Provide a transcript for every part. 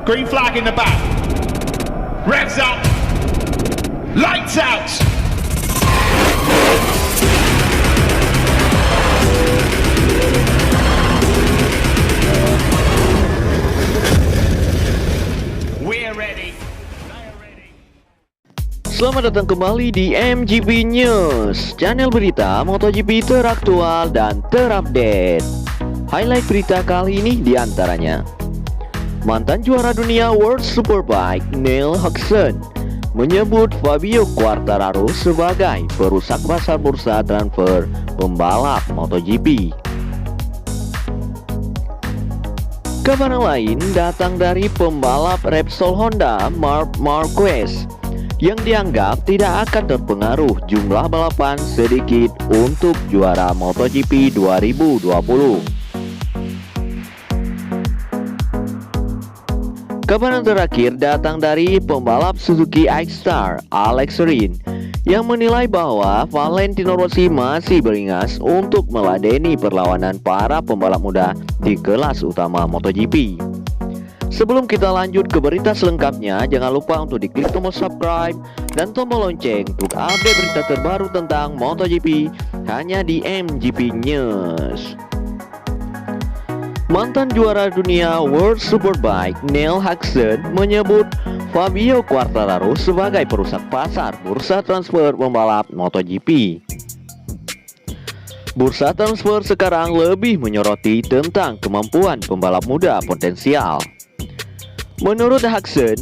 Green flag in the back. Revs up. Lights out. We're ready. Selamat datang kembali di MGP News, channel berita MotoGP teraktual dan terupdate. Highlight berita kali ini diantaranya: mantan juara dunia World Superbike Neil Hodgson menyebut Fabio Quartararo sebagai perusak pasar bursa transfer pembalap MotoGP. Kabar lain datang dari pembalap Repsol Honda Marc Marquez yang dianggap tidak akan terpengaruh jumlah balapan sedikit untuk juara MotoGP 2020. Kabar yang terakhir datang dari pembalap Suzuki X-Star Alex Rins yang menilai bahwa Valentino Rossi masih beringas untuk meladeni perlawanan para pembalap muda di kelas utama MotoGP. Sebelum kita lanjut ke berita selengkapnya, jangan lupa untuk diklik tombol subscribe dan tombol lonceng untuk update berita terbaru tentang MotoGP hanya di MGP News. Mantan juara dunia World Superbike Neil Hodgson menyebut Fabio Quartararo sebagai perusak pasar bursa transfer pembalap MotoGP. Bursa transfer sekarang lebih menyoroti tentang kemampuan pembalap muda potensial. Menurut Hodgson,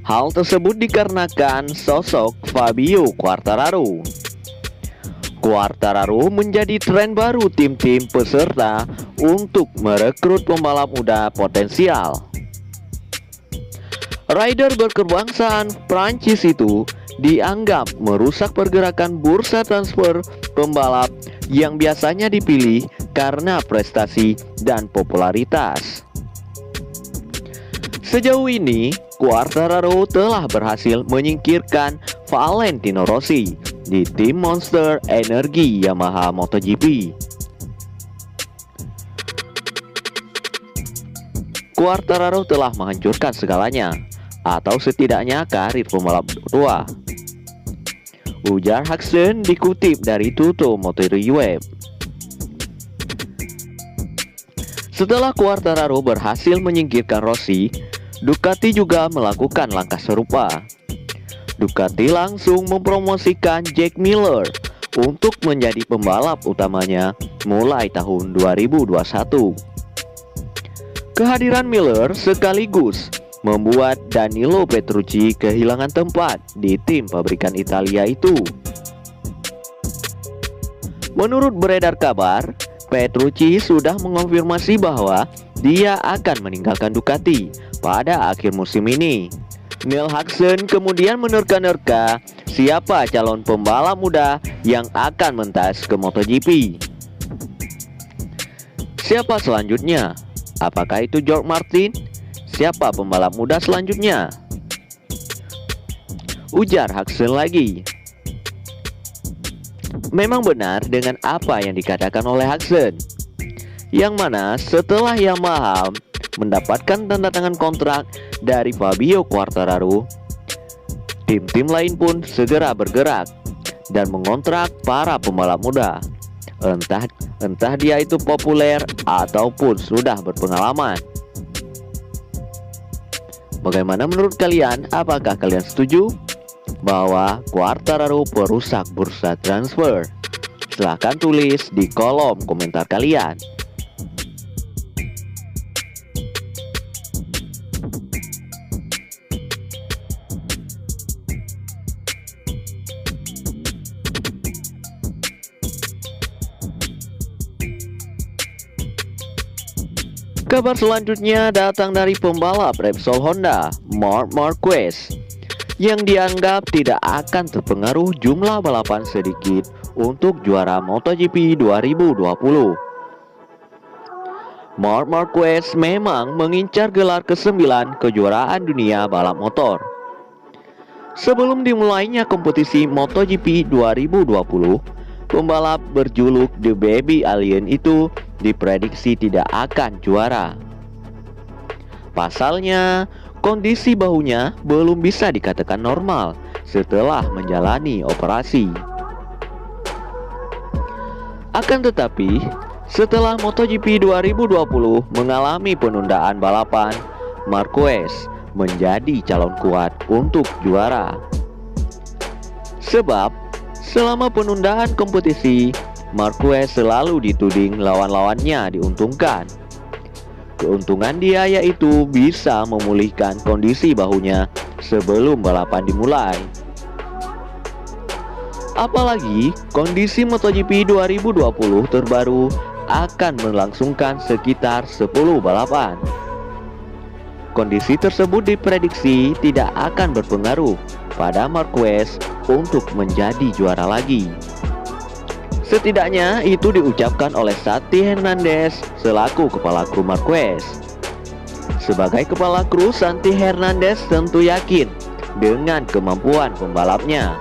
hal tersebut dikarenakan sosok Fabio Quartararo. Quartararo menjadi tren baru tim-tim peserta untuk merekrut pembalap muda potensial. Rider berkebangsaan Prancis itu dianggap merusak pergerakan bursa transfer pembalap yang biasanya dipilih karena prestasi dan popularitas. Sejauh ini, Quartararo telah berhasil menyingkirkan Valentino Rossi di tim Monster Energy Yamaha MotoGP. Quartararo telah menghancurkan segalanya, atau setidaknya karir pembalap tua, ujar Hodgson dikutip dari Tutto MotoWeb. Setelah Quartararo berhasil menyingkirkan Rossi, Ducati juga melakukan langkah serupa. Ducati langsung mempromosikan Jack Miller untuk menjadi pembalap utamanya mulai tahun 2021. Kehadiran Miller sekaligus membuat Danilo Petrucci kehilangan tempat di tim pabrikan Italia itu. Menurut beredar kabar, Petrucci sudah mengonfirmasi bahwa dia akan meninggalkan Ducati pada akhir musim ini. Neil Hodgson kemudian menerka-nerka siapa calon pembalap muda yang akan mentas ke MotoGP. Siapa selanjutnya? Apakah itu George Martin? Siapa pembalap muda selanjutnya? Ujar Hodgson lagi. Memang benar dengan apa yang dikatakan oleh Hodgson, yang mana setelah Yamaha mendapatkan tanda tangan kontrak dari Fabio Quartararo, tim-tim lain pun segera bergerak dan mengontrak para pembalap muda, entah dia itu populer ataupun sudah berpengalaman. Bagaimana menurut kalian? Apakah kalian setuju bahwa Quartararo perusak bursa transfer? Silahkan tulis di kolom komentar kalian. Kabar selanjutnya datang dari pembalap Repsol Honda Marc Marquez yang dianggap tidak akan terpengaruh jumlah balapan sedikit untuk juara MotoGP 2020. Marc Marquez memang mengincar gelar ke-9 kejuaraan dunia balap motor. Sebelum dimulainya kompetisi MotoGP 2020, pembalap berjuluk The Baby Alien itu diprediksi tidak akan juara. Pasalnya, kondisi bahunya belum bisa dikatakan normal setelah menjalani operasi. Akan tetapi, setelah MotoGP 2020 mengalami penundaan balapan, Marquez menjadi calon kuat untuk juara. Sebab, selama penundaan kompetisi, Marquez selalu dituding lawan-lawannya diuntungkan. Keuntungan dia yaitu bisa memulihkan kondisi bahunya sebelum balapan dimulai. Apalagi kondisi MotoGP 2020 terbaru akan melangsungkan sekitar 10 balapan. Kondisi tersebut diprediksi tidak akan berpengaruh pada Marquez untuk menjadi juara lagi. Setidaknya itu diucapkan oleh Santi Hernandez selaku kepala kru Marquez. Sebagai kepala kru, Santi Hernandez tentu yakin dengan kemampuan pembalapnya.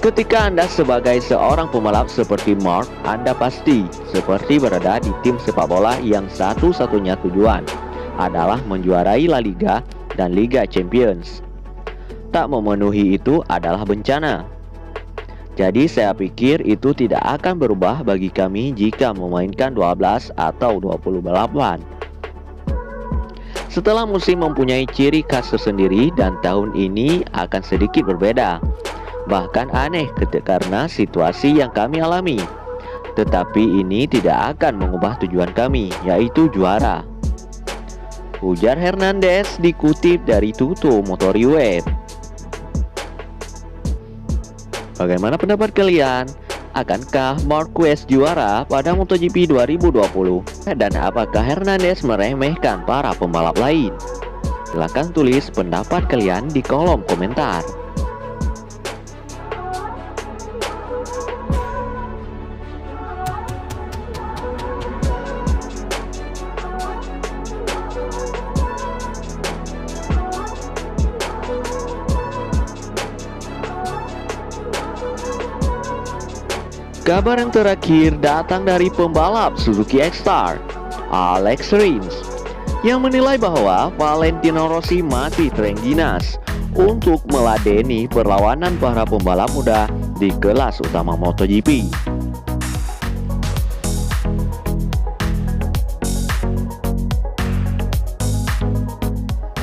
Ketika Anda sebagai seorang pembalap seperti Mark, Anda pasti seperti berada di tim sepak bola yang satu-satunya tujuan adalah menjuarai La Liga dan Liga Champions. Tak memenuhi itu adalah bencana. Jadi saya pikir itu tidak akan berubah bagi kami jika memainkan 12 atau 20 balapan. Setelah musim mempunyai ciri khas tersendiri dan tahun ini akan sedikit berbeda. Bahkan aneh karena situasi yang kami alami. Tetapi ini tidak akan mengubah tujuan kami, yaitu juara, ujar Hernandez dikutip dari Tutto Motorreview. Bagaimana pendapat kalian? Akankah Marquez juara pada MotoGP 2020? Dan apakah Hernandez meremehkan para pembalap lain? Silahkan tulis pendapat kalian di kolom komentar. Kabar yang terakhir datang dari pembalap Suzuki X-Star, Alex Rins, yang menilai bahwa Valentino Rossi masih terengginas untuk meladeni perlawanan para pembalap muda di kelas utama MotoGP.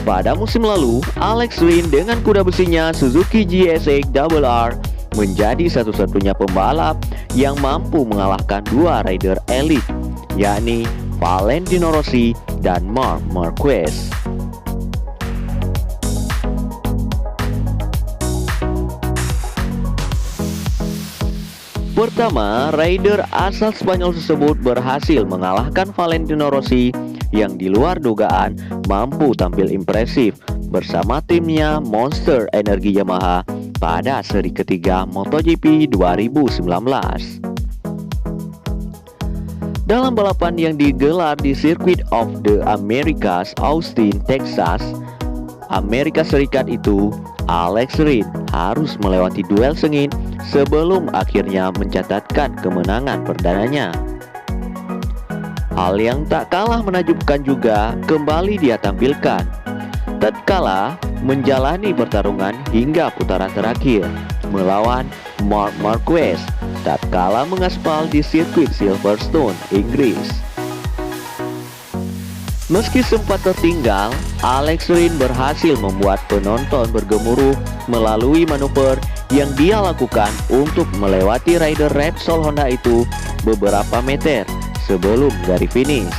Pada musim lalu, Alex Rins dengan kuda besinya Suzuki GSX-RR menjadi satu-satunya pembalap yang mampu mengalahkan dua rider elit, yakni Valentino Rossi dan Marc Marquez. Pertama, rider asal Spanyol tersebut berhasil mengalahkan Valentino Rossi yang di luar dugaan mampu tampil impresif bersama timnya Monster Energy Yamaha pada seri ketiga MotoGP 2019. Dalam balapan yang digelar di Circuit of the Americas, Austin, Texas, Amerika Serikat itu, Alex Rins harus melewati duel sengit sebelum akhirnya mencatatkan kemenangan perdananya. Hal yang tak kalah menakjubkan juga kembali dia tampilkan tatkala menjalani pertarungan hingga putaran terakhir melawan Marc Marquez tatkala mengaspal di sirkuit Silverstone, Inggris. Meski sempat tertinggal, Alex Rins berhasil membuat penonton bergemuruh melalui manuver yang dia lakukan untuk melewati rider Repsol Honda itu beberapa meter sebelum garis finish.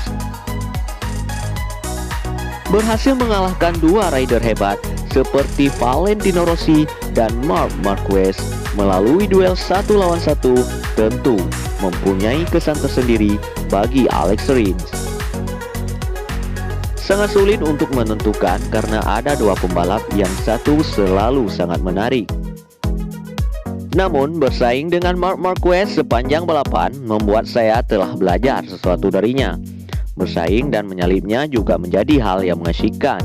Berhasil mengalahkan dua rider hebat seperti Valentino Rossi dan Marc Marquez melalui duel 1 lawan 1 tentu mempunyai kesan tersendiri bagi Alex Rins. Sangat sulit untuk menentukan karena ada dua pembalap yang satu selalu sangat menarik. Namun bersaing dengan Marc Marquez sepanjang balapan membuat saya telah belajar sesuatu darinya. Bersaing dan menyalipnya juga menjadi hal yang mengasyikkan,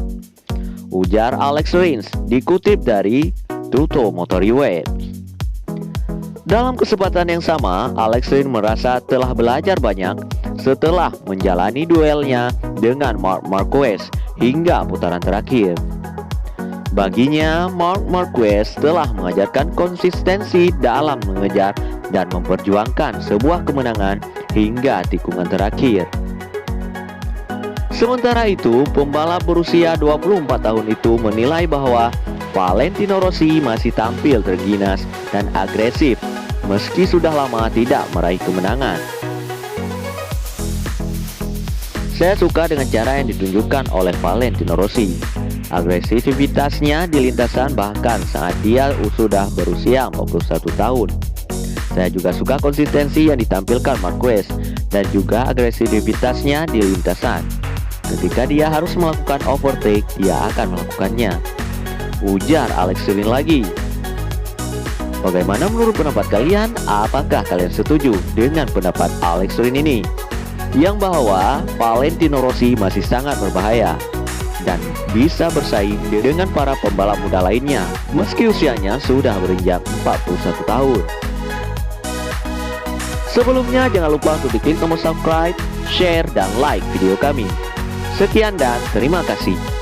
ujar Alex Rins dikutip dari Tutto Motorreview. Dalam kesempatan yang sama, Alex Rins merasa telah belajar banyak setelah menjalani duelnya dengan Marc Marquez hingga putaran terakhir. Baginya, Marc Marquez telah mengajarkan konsistensi dalam mengejar dan memperjuangkan sebuah kemenangan hingga tikungan terakhir. Sementara itu, pembalap berusia 24 tahun itu menilai bahwa Valentino Rossi masih tampil terginas dan agresif meski sudah lama tidak meraih kemenangan. Saya suka dengan cara yang ditunjukkan oleh Valentino Rossi. Agresivitasnya di lintasan bahkan saat dia sudah berusia 41 tahun. Saya juga suka konsistensi yang ditampilkan Marquez dan juga agresivitasnya di lintasan. Ketika dia harus melakukan overtake, dia akan melakukannya, ujar Alex Rins lagi. Bagaimana menurut pendapat kalian? Apakah kalian setuju dengan pendapat Alex Rins ini? Yang bahwa Valentino Rossi masih sangat berbahaya dan bisa bersaing dengan para pembalap muda lainnya meski usianya sudah berinjak 41 tahun. Sebelumnya jangan lupa untuk diklik tombol subscribe, share, dan like video kami. Sekian dan terima kasih.